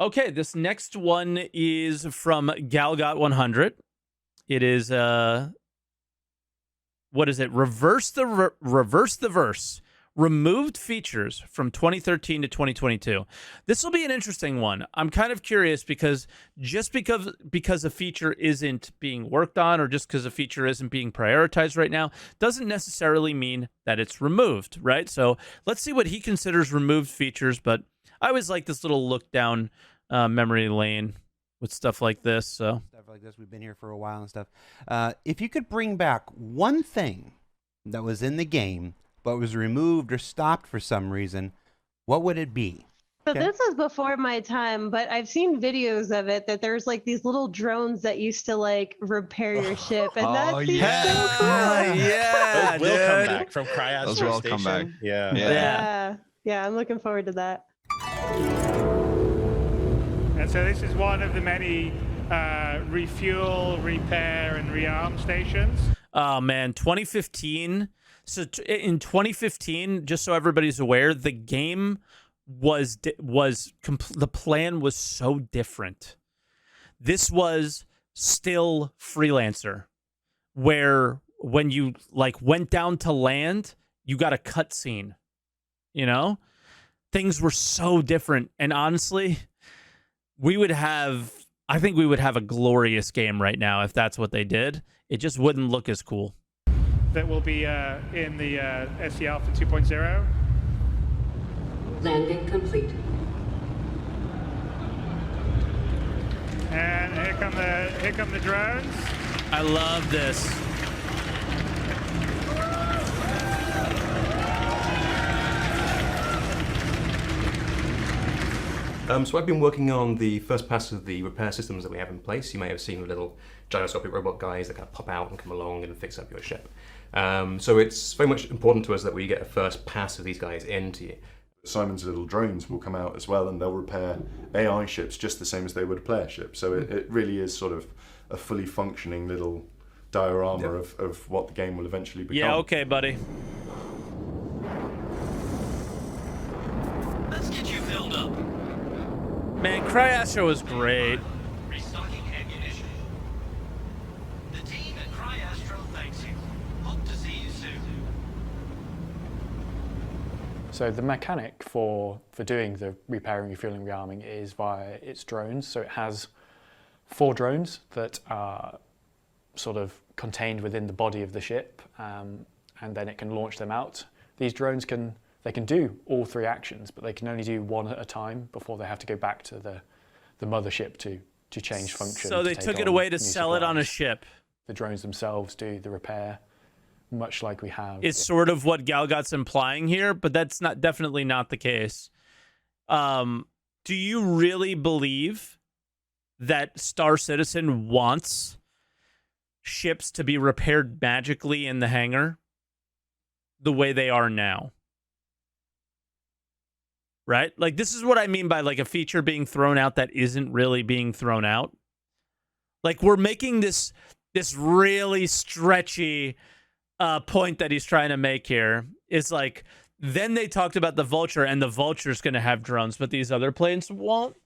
Okay, this next one is from Golgot100. It is what is it? Reverse the verse. Removed features from 2013 to 2022. This will be an interesting one. I'm kind of curious because just because a feature isn't being worked on or just because a feature isn't being prioritized right now doesn't necessarily mean that it's removed, right? So let's see what he considers removed features. But I always like this little look down memory lane with stuff like this. So stuff like this. We've been here for a while and stuff. If you could bring back one thing that was in the game but was removed or stopped for some reason, what would it be? So Okay. this is before my time, but I've seen videos of it that there's like these little drones that used to like repair your ship, and that seems so cool. Yeah, We'll come dude. back from Cryastro Those will all Station. come back. Yeah. Yeah, I'm looking forward to that. And so this is one of the many refuel, repair, and rearm stations. Oh man, 2015. So in 2015, just so everybody's aware, the game the plan was so different. This was still Freelancer, where when you like went down to land, you got a cutscene. You know, things were so different, and honestly, I think we would have a glorious game right now if that's what they did. It just wouldn't look as cool. That will be in the SE Alpha 2.0. Landing complete. And here come the drones. I love this. So I've been working on the first pass of the repair systems that we have in place. You may have seen the little gyroscopic robot guys that kind of pop out and come along and fix up your ship. So it's very much important to us that we get a first pass of these guys into you. Simon's little drones will come out as well, and they'll repair AI ships just the same as they would a player ship. So it really is sort of a fully functioning little diorama of what the game will eventually become. Yeah, okay, buddy. Let's get you filled up. Man, Cryastro was great. Restocking ammunition. The team at Cryastro thanks you. Hope to see you soon. So the mechanic for doing the repairing, refueling, rearming is via its drones. So it has 4 drones that are sort of contained within the body of the ship, and then it can launch them out. These drones can do all 3 actions, but they can only do 1 at a time before they have to go back to the mothership to change function. So they took it away to sell it on a ship. The drones themselves do the repair, much like we have. It's sort of what Galgot's implying here, but that's definitely not the case. Do you really believe that Star Citizen wants ships to be repaired magically in the hangar the way they are now? Right? Like, this is what I mean by like a feature being thrown out that isn't really being thrown out. Like, we're making this really stretchy point that he's trying to make here is like, then they talked about the Vulture, and the Vulture's going to have drones, but these other planes won't.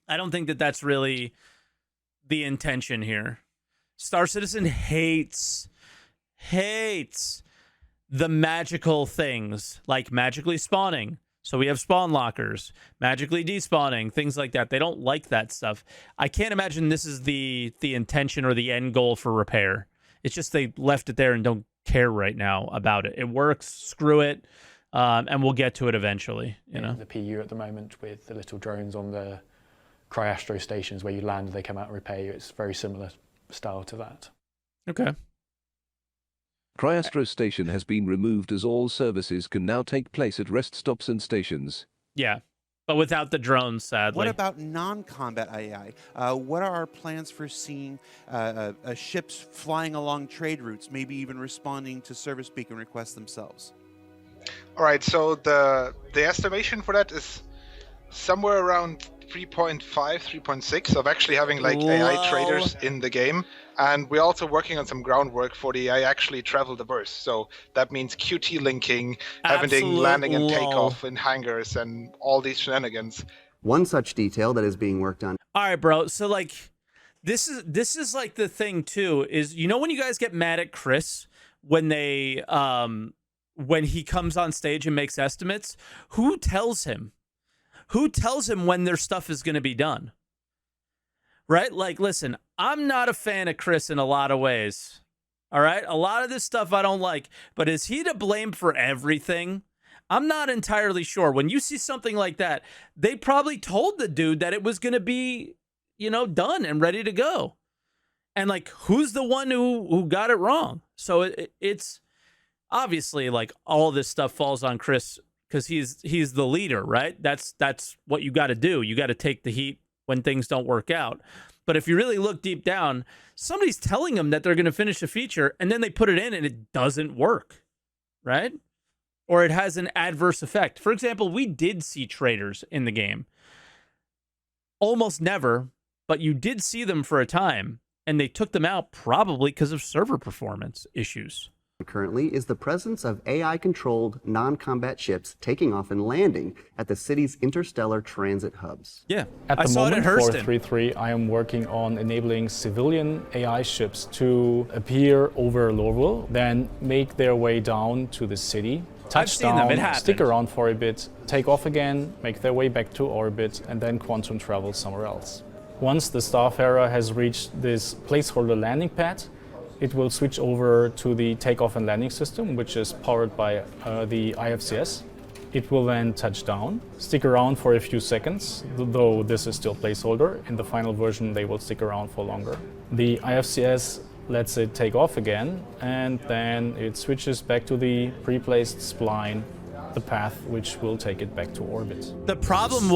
I don't think that that's really the intention here. Star Citizen hates the magical things, like magically spawning. So we have spawn lockers, magically despawning, things like that. They don't like that stuff. I can't imagine this is the intention or the end goal for repair. It's just they left it there and don't care right now about it. It works, screw it, and we'll get to it eventually. You know, the PU at the moment with the little drones on the Cryastro stations where you land, they come out and repair you. It's very similar style to that. Okay. Cryastro Station has been removed as all services can now take place at rest stops and stations. Yeah, but without the drones, sadly. What about non-combat AI? What are our plans for seeing ships flying along trade routes, maybe even responding to service beacon requests themselves? All right, so the estimation for that is somewhere around 3.5, 3.6 of actually having like AI traders in the game. And we're also working on some groundwork for the AI actually travel the verse. So that means QT linking, having landing and takeoff in hangars and all these shenanigans. One such detail that is being worked on. All right, bro. So like, this is like the thing too. Is when you guys get mad at Chris when they when he comes on stage and makes estimates, who tells him? Who tells him when their stuff is going to be done? Right? Like, listen, I'm not a fan of Chris in a lot of ways. All right? A lot of this stuff I don't like. But is he to blame for everything? I'm not entirely sure. When you see something like that, they probably told the dude that it was going to be, done and ready to go. And, like, who's the one who got it wrong? So it's obviously, like, all this stuff falls on Chris because he's the leader, right? That's what you got to do. You got to take the heat when things don't work out. But if you really look deep down, somebody's telling them that they're going to finish a feature, and then they put it in and it doesn't work, right? Or it has an adverse effect. For example, we did see traders in the game. Almost never, but you did see them for a time, and they took them out probably because of server performance issues. Currently is the presence of AI-controlled non-combat ships taking off and landing at the city's interstellar transit hubs. Yeah, at the moment for 3.3, I am working on enabling civilian AI ships to appear over Lorville, then make their way down to the city, touch down, stick around for a bit, take off again, make their way back to orbit, and then quantum travel somewhere else. Once the Starfarer has reached this placeholder landing pad, it will switch over to the takeoff and landing system, which is powered by the IFCS. It will then touch down, stick around for a few seconds, though this is still placeholder. In the final version, they will stick around for longer. The IFCS lets it take off again, and then it switches back to the pre-placed spline, the path which will take it back to orbit. The problem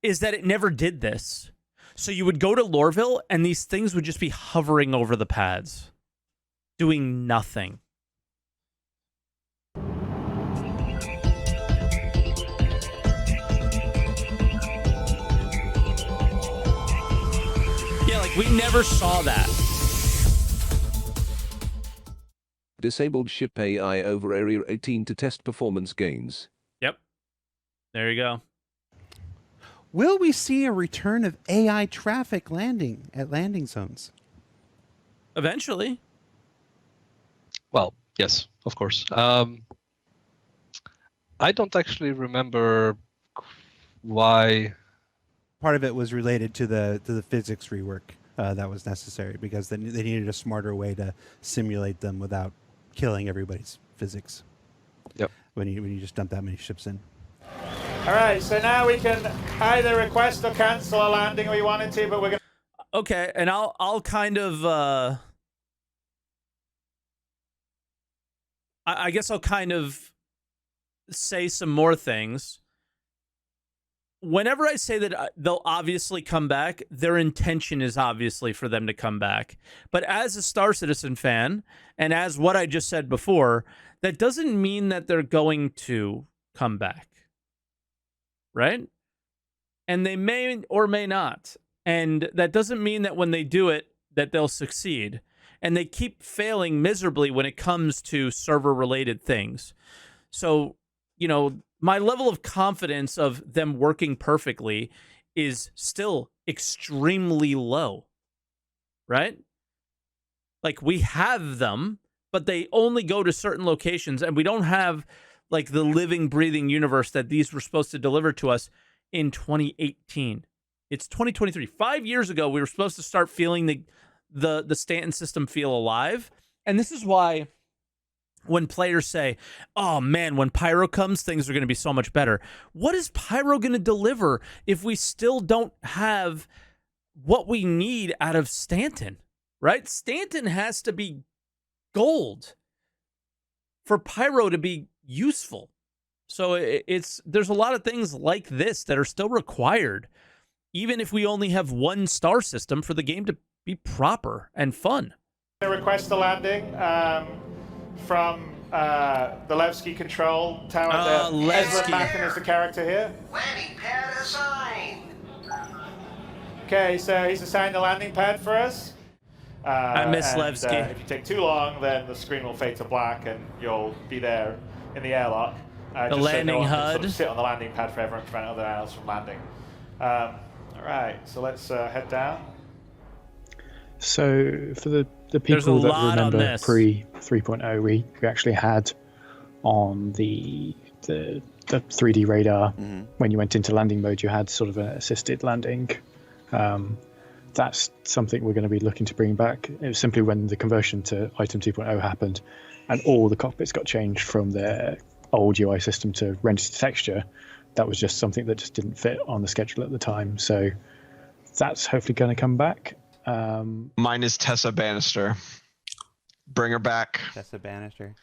is that it never did this. So you would go to Lorville, and these things would just be hovering over the pads, doing nothing. Yeah, like, we never saw that. Disabled ship AI over Area 18 to test performance gains. Yep. There you go. Will we see a return of AI traffic landing at landing zones? Eventually. Well, yes, of course. I don't actually remember why. Part of it was related to the physics rework that was necessary because they needed a smarter way to simulate them without killing everybody's physics. Yep. When you just dump that many ships in. All right, so now we can either request or cancel a landing we wanted to, but we're going to... Okay, and I'll kind of... I guess I'll kind of say some more things. Whenever I say that they'll obviously come back, their intention is obviously for them to come back. But as a Star Citizen fan, and as what I just said before, that doesn't mean that they're going to come back. Right? And they may or may not. And that doesn't mean that when they do it, that they'll succeed. And they keep failing miserably when it comes to server-related things. So, my level of confidence of them working perfectly is still extremely low. Right? Like, we have them, but they only go to certain locations, and we don't have... like the living, breathing universe that these were supposed to deliver to us in 2018. It's 2023. 5 years ago, we were supposed to start feeling the Stanton system feel alive. And this is why when players say, oh man, when Pyro comes, things are going to be so much better. What is Pyro going to deliver if we still don't have what we need out of Stanton, right? Stanton has to be gold for Pyro to be useful. So there's a lot of things like this that are still required, even if we only have one star system for the game to be proper and fun. Request a landing from the Levski control tower. Ezra Mackin is the character here. Landing pad assigned. Okay, so he's assigned a landing pad for us. I miss Levski. If you take too long, then the screen will fade to black and you'll be there in the airlock. The just so landing no one can HUD. sort of sit on the landing pad forever and prevent other else from landing. All right, so let's head down. So for the There's a people that lot on remember this. pre 3.0, we actually had on the 3D radar, when you went into landing mode, you had sort of an assisted landing. That's something we're going to be looking to bring back. It was simply when the conversion to Item 2.0 happened and all the cockpits got changed from their old UI system to render to texture. That was just something that just didn't fit on the schedule at the time. So that's hopefully going to come back. Mine is Tessa Bannister. Bring her back. Tessa Bannister.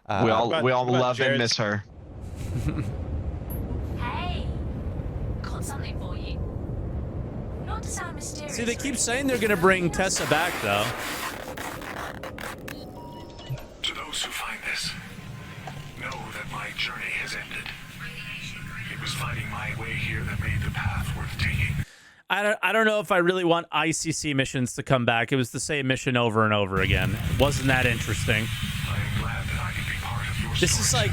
We all love and miss her. Hey, got something for you. Not to sound mysterious. See, they keep saying they're going to bring Tessa back, though. To those who find this, know that my journey has ended. It was finding my way here that made the path worth taking. I don't know if I really want ICC missions to come back. It was the same mission over and over again. It wasn't that interesting. I'm glad that I can be part of your This is like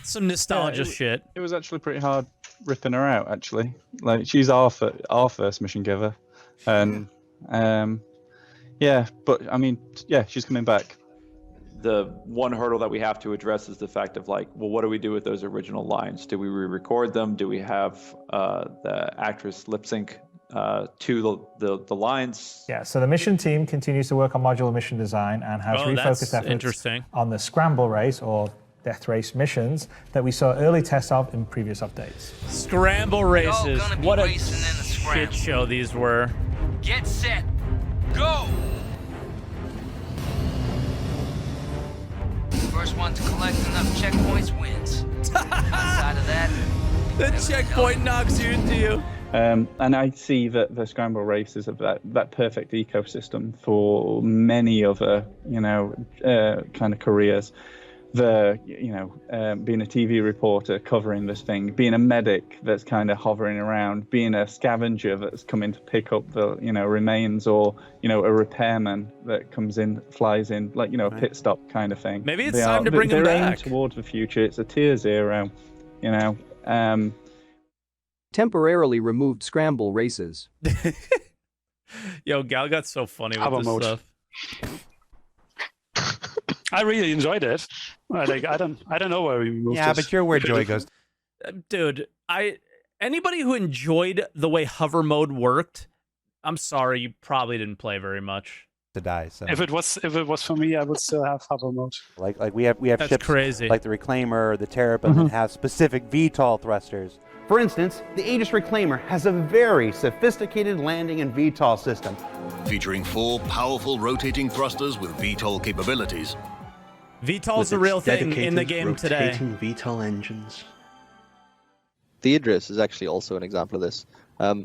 some nostalgia shit. It was actually pretty hard ripping her out, actually. Like, she's our first mission giver. And, yeah, but, I mean, yeah, she's coming back. The one hurdle that we have to address is the fact of like, well, what do we do with those original lines? Do we re-record them? Do we have the actress lip sync to the lines? Yeah, so the mission team continues to work on modular mission design and has refocused efforts on the scramble race or death race missions that we saw early tests of in previous updates. Scramble races. What a shit show these were. Get set. Go! First one to collect enough checkpoints wins. Outside of that, the checkpoint knocks you into you. And I see that the scramble race is that perfect ecosystem for many other, kind of careers. Being a TV reporter covering this thing, being a medic that's kind of hovering around, being a scavenger that's coming to pick up the, remains, or, a repairman that comes in, flies in, like, a pit stop kind of thing. Maybe it's time to bring them they're back. aimed towards the future. It's a tier 0, Temporarily removed scramble races. Yo, Gal got so funny with this stuff. I really enjoyed it. I don't know where we moved. Yeah, but you're where joy goes. Dude, anybody who enjoyed the way hover mode worked, I'm sorry, you probably didn't play very much. To die. So If it was for me, I would still have hover mode. like we have That's ships crazy. like the Reclaimer or the Terrapin that have specific VTOL thrusters. For instance, the Aegis Reclaimer has a very sophisticated landing and VTOL system. Featuring 4 powerful rotating thrusters with VTOL capabilities. VTOL's a real thing in the game today. VTOL engines. The Idris is actually also an example of this.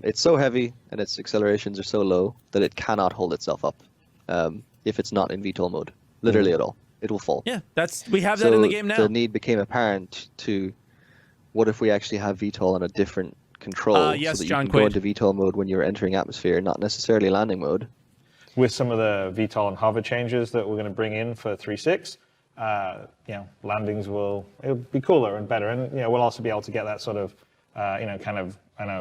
It's so heavy and its accelerations are so low that it cannot hold itself up if it's not in VTOL mode. Literally at all. It will fall. Yeah, we have that in the game now. The need became apparent to what if we actually have VTOL on a different control yes, so that John you can go Quaid. into VTOL mode when you're entering atmosphere, not necessarily landing mode. With some of the VTOL and hover changes that we're going to bring in for 3.6, landings it'll be cooler and better, and we'll also be able to get that sort of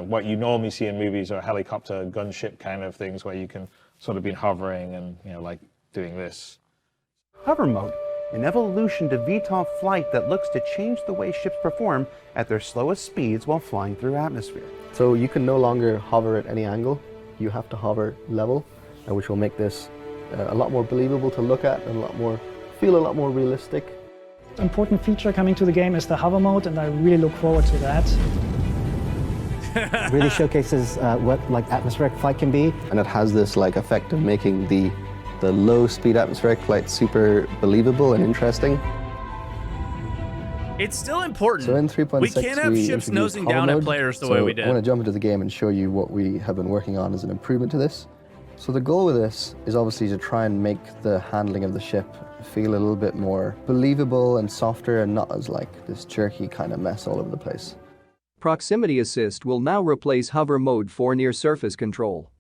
what you normally see in movies or helicopter gunship kind of things where you can sort of be hovering and like doing this. Hover mode, an evolution to VTOL flight that looks to change the way ships perform at their slowest speeds while flying through atmosphere. So you can no longer hover at any angle. You have to hover level, which will make this a lot more believable to look at and feel a lot more realistic. Important feature coming to the game is the hover mode, and I really look forward to that. Really showcases what atmospheric flight can be, and it has this effect of making the low speed atmospheric flight super believable and interesting. It's still important. So in 3.6, we can't have ships introduced nosing hover down at mode. players the So way we I did. want to jump into the game and show you what we have been working on as an improvement to this. So the goal with this is obviously to try and make the handling of the ship feel a little bit more believable and softer and not as this jerky kind of mess all over the place. Proximity assist will now replace hover mode for near-surface control.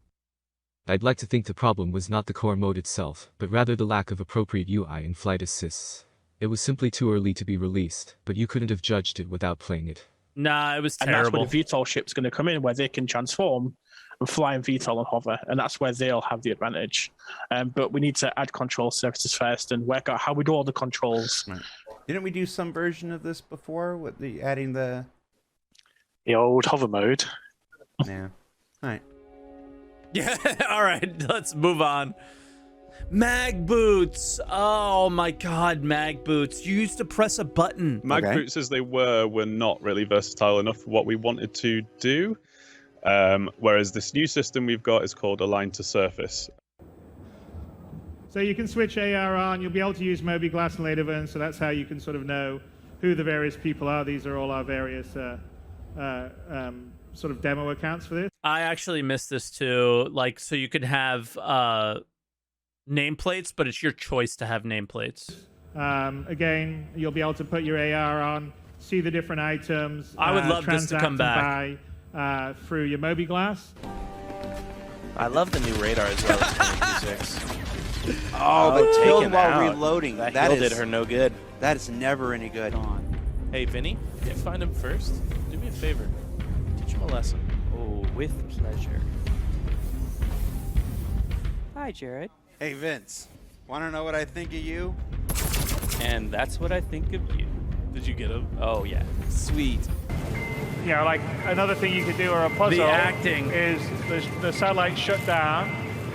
I'd like to think the problem was not the core mode itself, but rather the lack of appropriate UI and flight assists. It was simply too early to be released, but you couldn't have judged it without playing it. Nah, it was And that's terrible. where the VTOL ship's going to come in, where they can transform and fly in VTOL and hover, and that's where they'll have the advantage. But we need to add control surfaces first and work out how we do all the controls. Right. Didn't we do some version of this before with the adding the old hover mode? Yeah. All right. Yeah. All right. Let's move on. Mag boots. Oh my God, mag boots. You used to press a button. Mag boots as they were not really versatile enough for what we wanted to do. Whereas this new system we've got is called Align to Surface. So you can switch AR on. You'll be able to use Moby Glass and later versions, so that's how you can sort of know who the various people are. These are all our various sort of demo accounts for this. I actually missed this too. Like, so you could have nameplates, but it's your choice to have nameplates. Again, you'll be able to put your AR on, see the different items. I would love this to come back. Through your Moby Glass. I love the new radar as well. As Oh, but killed taken while out. reloading. That That heal is did her no good. That is never any good. Hey, Vinny, can you find him first? Do me a favor. Teach him a lesson. Oh, with pleasure. Hi, Jared. Hey, Vince. Want to know what I think of you? And that's what I think of you. Did you get him? Oh, yeah. Sweet. You know, like another thing you could do or a puzzle The acting. is the satellite shut down,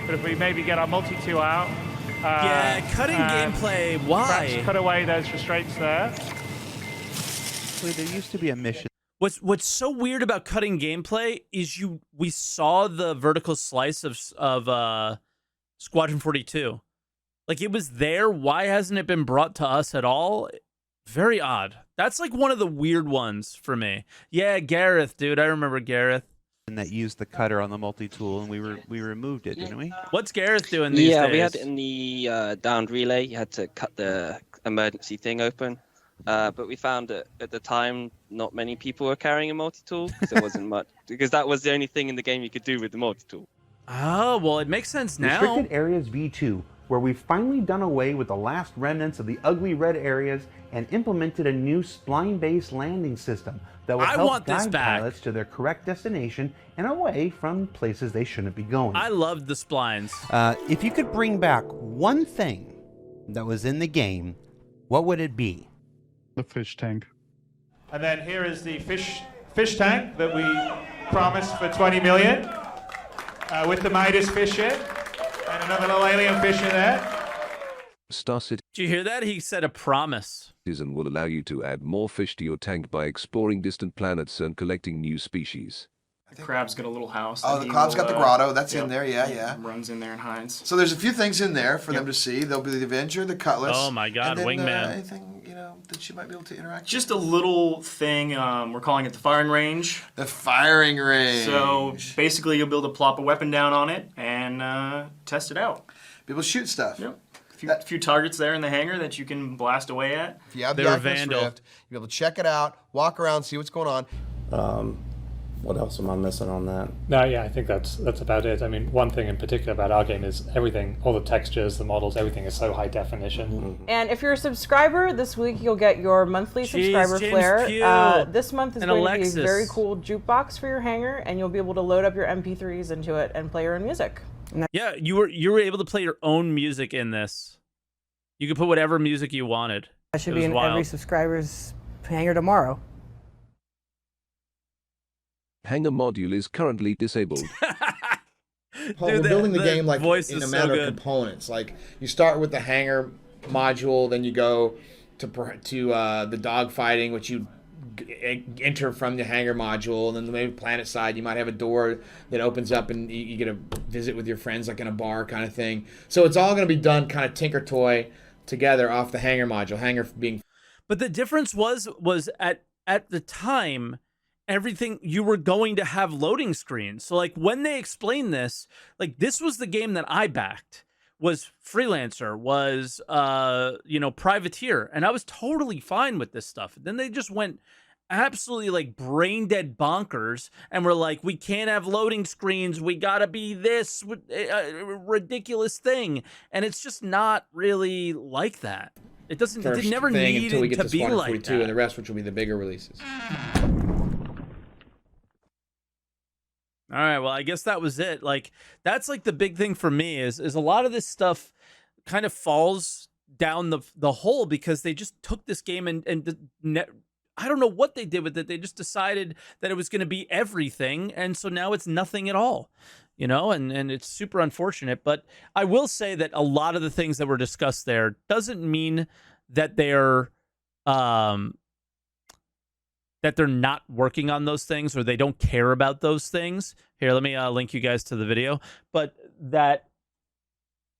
but if we maybe get our multi-tool out. Yeah, cutting gameplay. Why? Perhaps cut away those restraints there. Wait, there used to be a mission. What's so weird about cutting gameplay is we saw the vertical slice of Squadron 42. Like, it was there. Why hasn't it been brought to us at all? Very odd. That's like one of the weird ones for me. Yeah, Gareth, dude. I remember Gareth. And that used the cutter on the multi-tool, and we removed it, didn't we? What's Gareth doing these days? Yeah, we had it in the downed relay. You had to cut the emergency thing open. But we found that at the time, not many people were carrying a multi-tool, because there wasn't much. Because that was the only thing in the game you could do with the multi-tool. Oh, well, it makes sense now. Restricted Areas V2, where we've finally done away with the last remnants of the ugly red areas and implemented a new spline-based landing system that will help guide pilots to their correct destination and away from places they shouldn't be going. I loved the splines. If you could bring back one thing that was in the game, what would it be? The fish tank. And then here is the fish tank that we promised for 20 million with the Midas fish in and another little alien fish in there. Star Citizen Did you hear that? He said a promise. will allow you to add more fish to your tank by exploring distant planets and collecting new species. The crab's got a little house. Oh, the crab's got the grotto. That's in there. Yeah, yeah. Runs in there and hides. So there's a few things in there for them to see. There'll be the Avenger, the Cutlass. Oh my God, and then, Wingman. Anything that she might be able to interact Just a little thing. We're calling it the firing range. The firing range. So basically, you'll be able to plop a weapon down on it and test it out. Be able to shoot stuff. Yep. A few targets there in the hangar that you can blast away at. If you have the Oculus Rift, you'll be able to check it out, walk around, see what's going on. What else am I missing on that? No, yeah, I think that's about it. I mean, one thing in particular about our game is everything, all the textures, the models, everything is so high definition. And if you're a subscriber, this week you'll get your monthly subscriber James flare. Pugh This month is and going Alexis. to be a very cool jukebox for your hangar, and you'll be able to load up your MP3s into it and play your own music. Yeah, you were able to play your own music in this. You could put whatever music you wanted. That should It be was in wild. every subscriber's hangar tomorrow. Hangar module is currently disabled. Paul, Dude, we're building the that game like voice in is a so matter of good. components. Like you start with the hangar module, then you go to the dogfighting, which you enter from the hangar module, and then maybe planet side, you might have a door that opens up and you get a visit with your friends, like in a bar kind of thing. So it's all going to be done kind of tinker toy together off the hangar module. Hangar being. But the difference was at the time, everything you were going to have loading screens. So like when they explained this, like this was the game that I backed, was Freelancer, was Privateer, and I was totally fine with this stuff. Then they just went absolutely like brain dead bonkers and were like, we can't have loading screens, we gotta be this ridiculous thing, and it's just not really like that. It doesn't. first It never thing until we needed get to to be Squadron like 42, that. and the rest, which will be the bigger releases. All right, well, I guess that was it. Like, that's like the big thing for me is a lot of this stuff kind of falls down the hole because they just took this game and I don't know what they did with it. They just decided that it was going to be everything, and so now it's nothing at all, you know, and it's super unfortunate. But I will say that a lot of the things that were discussed there doesn't mean that they're not working on those things or they don't care about those things. Here, let me link you guys to the video. But that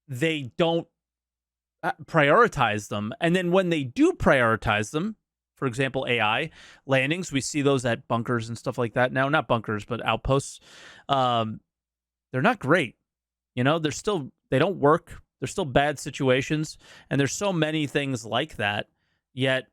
they don't prioritize them. And then when they do prioritize them, for example, AI landings, we see those at bunkers and stuff like that now. Not bunkers, but outposts. They're not great. You know, they don't work. They're still bad situations. And there's so many things like that. Yet